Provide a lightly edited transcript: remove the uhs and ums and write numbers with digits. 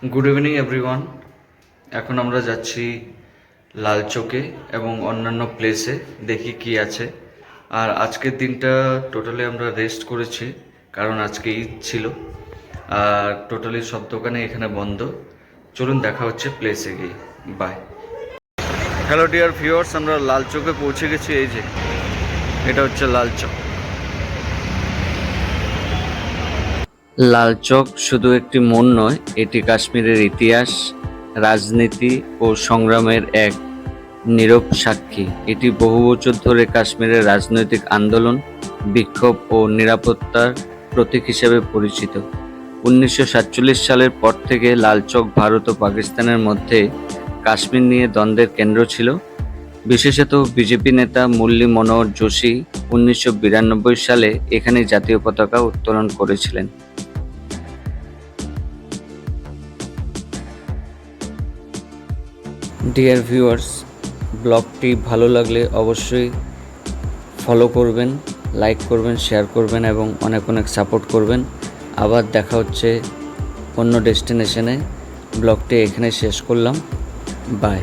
Good evening everyone. এখন আমরা যাচ্ছি লাল চকে এবং অন্যান্য প্লেসে, দেখি কি আছে। আর আজকের দিনটা টোটালি আমরা রেস্ট করেছি, কারণ আজকে ঈদ ছিল। আর টোটালি সব দোকানে এখানে বন্ধ। চলুন দেখা হচ্ছে প্লেসে গিয়ে। বাই। হ্যালো ডিয়ার ভিউয়ার্স, আমরা লাল চকে পৌঁছে গেছি। এই যে এটা হচ্ছে লাল চক। লাল চক শুধু একটি মোড় নয়, এটি কাশ্মীরের ইতিহাস, রাজনীতি ও সংগ্রামের এক নীরব সাক্ষী। এটি বহু বছর ধরে কাশ্মীরের রাজনৈতিক আন্দোলন, বিক্ষোভ ও নিরাপত্তার প্রতীক হিসেবে পরিচিত। 1947 সালের পর থেকে লাল চক ভারত ও পাকিস্তানের মধ্যে কাশ্মীর নিয়ে দ্বন্দ্বের কেন্দ্র ছিল। বিশেষত বিজেপি নেতা মুরলী মনোহর যোশী 1992 সালে এখানে জাতীয় পতাকা উত্তোলন করেছিলেন। ডিয়ার ভিউয়ার্স, ব্লগটি ভালো লাগলে অবশ্যই ফলো করবেন, লাইক করবেন, শেয়ার করবেন এবং অনেক অনেক সাপোর্ট করবেন। আবার দেখা হচ্ছে অন্য ডেস্টিনেশনে। ব্লগটি এখানে শেষ করলাম। বাই।